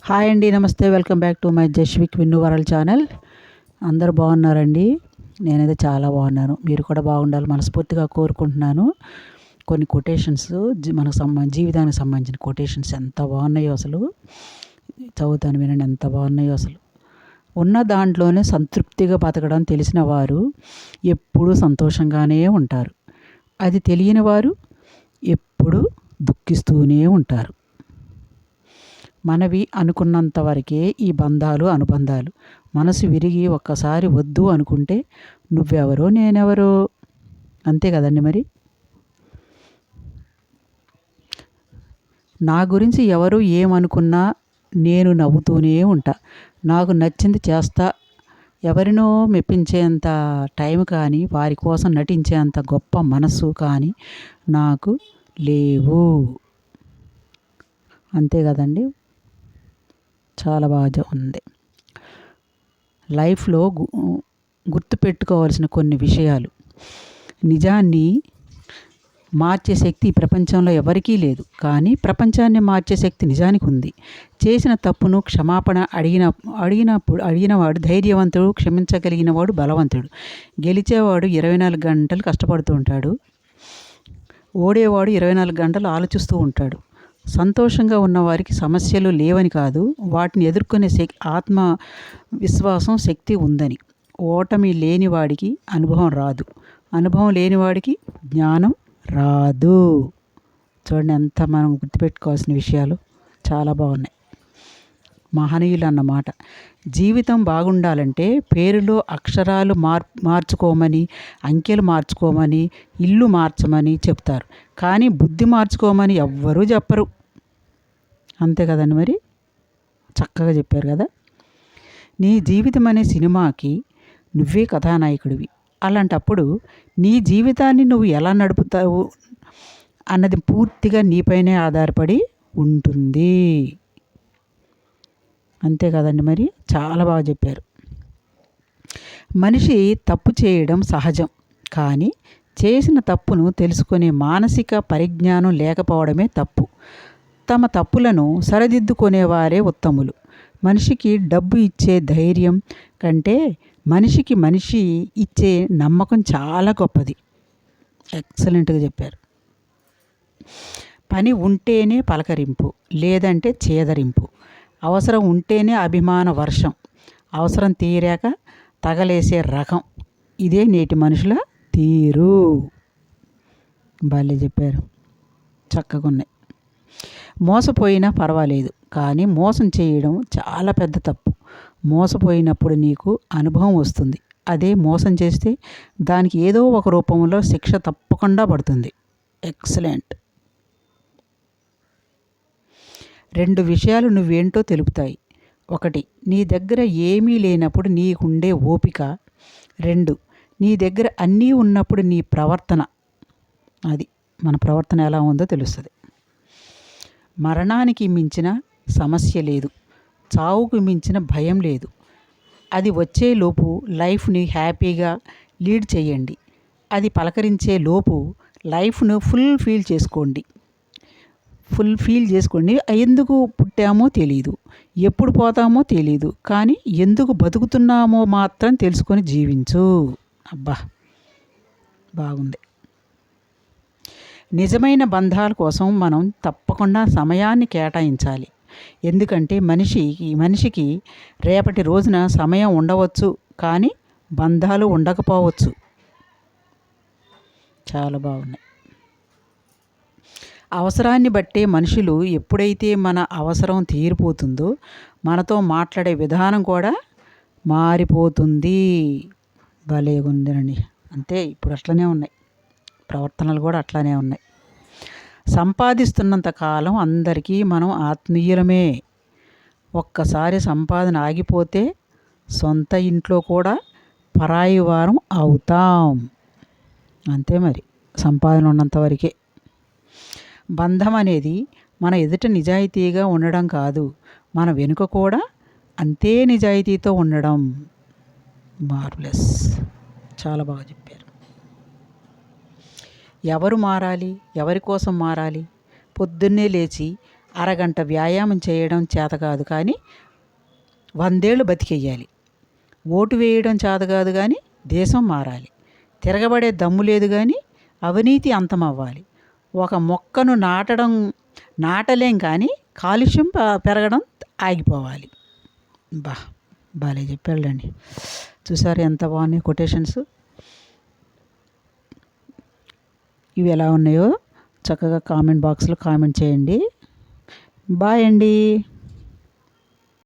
Hi అండి, నమస్తే. Welcome back to my Jasvik Vinnu world channel. అందరూ బాగున్నారండి? నేనైతే చాలా బాగున్నాను. మీరు కూడా బాగుండాలి మనస్ఫూర్తిగా కోరుకుంటున్నాను. కొన్ని కొటేషన్స్ మనకు జీవితానికి సంబంధించిన కొటేషన్స్ ఎంత బాగున్నాయో అసలు. చదువుతాను, వినండి. ఎంత బాగున్నాయో అసలు. ఉన్న దాంట్లోనే సంతృప్తిగా బతకడం తెలిసిన వారు ఎప్పుడూ సంతోషంగానే ఉంటారు. అది తెలియని వారు ఎప్పుడూ దుఃఖిస్తూనే ఉంటారు. మనవి అనుకున్నంత వరకే ఈ బంధాలు అనుబంధాలు. మనసు విరిగి ఒక్కసారి వద్దు అనుకుంటే నువ్వెవరో నేనెవరో. అంతే కదండి మరి. నా గురించి ఎవరు ఏమనుకున్నా నేను నవ్వుతూనే ఉంటా. నాకు నచ్చింది చేస్తా. ఎవరినో మెప్పించేంత టైం కానీ, వారి కోసం నటించేంత గొప్ప మనసు కానీ నాకు లేవు. అంతే కదండి. చాలా బాగా ఉంది. లైఫ్లో గుర్తుపెట్టుకోవాల్సిన కొన్ని విషయాలు. నిజాన్ని మార్చే శక్తి ఈ ప్రపంచంలో ఎవరికీ లేదు, కానీ ప్రపంచాన్ని మార్చే శక్తి నిజానికి ఉంది. చేసిన తప్పును క్షమాపణ అడిగినవాడు ధైర్యవంతుడు, క్షమించగలిగినవాడు బలవంతుడు. గెలిచేవాడు 24 గంటలు కష్టపడుతూ ఉంటాడు, ఓడేవాడు 24 గంటలు ఆలోచిస్తూ ఉంటాడు. సంతోషంగా ఉన్నవారికి సమస్యలు లేవని కాదు, వాటిని ఎదుర్కొనే ఆత్మవిశ్వాసం శక్తి ఉందని. ఓటమి లేనివాడికి అనుభవం రాదు, అనుభవం లేనివాడికి జ్ఞానం రాదు. చూడండి, ఎంత మనం గుర్తుపెట్టుకోవాల్సిన విషయాలు చాలా బాగున్నాయి. మహనీయులు అన్నమాట. జీవితం బాగుండాలంటే పేరులో అక్షరాలు మార్చుకోమని, అంకెలు మార్చుకోమని, ఇల్లు మార్చమని చెప్తారు, కానీ బుద్ధి మార్చుకోమని ఎవ్వరూ చెప్పరు. అంతే కదండి మరి. చక్కగా చెప్పారు కదా. నీ జీవితం అనే సినిమాకి నువ్వే కథానాయకుడివి. అలాంటప్పుడు నీ జీవితాన్ని నువ్వు ఎలా నడుపుతావు అన్నది పూర్తిగా నీపైనే ఆధారపడి ఉంటుంది. అంతే కదండి మరి. చాలా బాగా చెప్పారు. మనిషి తప్పు చేయడం సహజం, కానీ చేసిన తప్పును తెలుసుకునే మానసిక పరిజ్ఞానం లేకపోవడమే తప్పు. తమ తప్పులను సరిదిద్దుకునేవారే ఉత్తములు. మనిషికి డబ్బు ఇచ్చే ధైర్యం కంటే మనిషి ఇచ్చే నమ్మకం చాలా గొప్పది. ఎక్సలెంట్గా చెప్పారు. పని ఉంటేనే పలకరింపు, లేదంటే చేదరింపు. అవసరం ఉంటేనే అభిమాన వర్షం, అవసరం తీరాక తగలేసే రకం. ఇదే నేటి మనుషుల తీరు. భలే చెప్పారు. చక్కగా ఉన్నాయి. మోసపోయినా పర్వాలేదు, కానీ మోసం చేయడం చాలా పెద్ద తప్పు. మోసపోయినప్పుడు నీకు అనుభవం వస్తుంది. అదే మోసం చేస్తే దానికి ఏదో ఒక రూపంలో శిక్ష తప్పకుండా పడుతుంది. ఎక్సలెంట్. 2 విషయాలు నువ్వేంటో తెలుపుతాయి. 1, నీ దగ్గర ఏమీ లేనప్పుడు నీకుండే ఓపిక. 2, నీ దగ్గర అన్నీ ఉన్నప్పుడు నీ ప్రవర్తన. అది మన ప్రవర్తన ఎలా ఉందో తెలుస్తుంది. మరణానికి మించిన సమస్య లేదు, చావుకు మించిన భయం లేదు. అది వచ్చేలోపు లైఫ్ని హ్యాపీగా లీడ్ చేయండి. అది పలకరించే లోపు లైఫ్ను ఫుల్ ఫీల్ చేసుకోండి. ఎందుకు పుట్టామో తెలీదు, ఎప్పుడు పోతామో తెలీదు, కానీ ఎందుకు బతుకుతున్నామో మాత్రం తెలుసుకొని జీవించు. అబ్బా, బాగుంది. నిజమైన బంధాల కోసం మనం తప్పకుండా సమయాన్ని కేటాయించాలి. ఎందుకంటే మనిషికి రేపటి రోజున సమయం ఉండవచ్చు, కానీ బంధాలు ఉండకపోవచ్చు. చాలా బాగున్నాయి. అవసరాన్ని బట్టే మనుషులు. ఎప్పుడైతే మన అవసరం తీరిపోతుందో మనతో మాట్లాడే విధానం కూడా మారిపోతుంది. భలే ఉందండి. అంతే, ఇప్పుడు అట్లనే ఉన్నాయి, ప్రవర్తనలు కూడా అట్లానే ఉన్నాయి. సంపాదిస్తున్నంత కాలం అందరికీ మనం ఆత్మీయులమే. ఒక్కసారి సంపాదన ఆగిపోతే సొంత ఇంట్లో కూడా పరాయి వారం అవుతాం. అంతే మరి. సంపాదన ఉన్నంత వరకే. బంధం అనేది మన ఎదుట నిజాయితీగా ఉండడం కాదు, మన వెనుక కూడా అంతే నిజాయితీతో ఉండడం. మార్వెలస్. చాలా బాగా చెప్పారు. ఎవరు మారాలి, ఎవరి కోసం మారాలి? పొద్దున్నే లేచి అరగంట వ్యాయామం చేయడం చేత కాదు కానీ 100 ఏళ్ళు బతికేయాలి. ఓటు వేయడం చేత కాదు కానీ దేశం మారాలి. తిరగబడే దమ్ము లేదు కానీ అవినీతి అంతమవ్వాలి. ఒక మొక్కను నాటలేం కానీ కాలుష్యం పెరగడం ఆగిపోవాలి. బాలే చెప్పాడండి. చూసారు ఎంత బాగున్నాయి కొటేషన్స్. ఇవి ఎలా ఉన్నాయో చక్కగా కామెంట్ బాక్స్లో కామెంట్ చేయండి. బాయ్ అండి.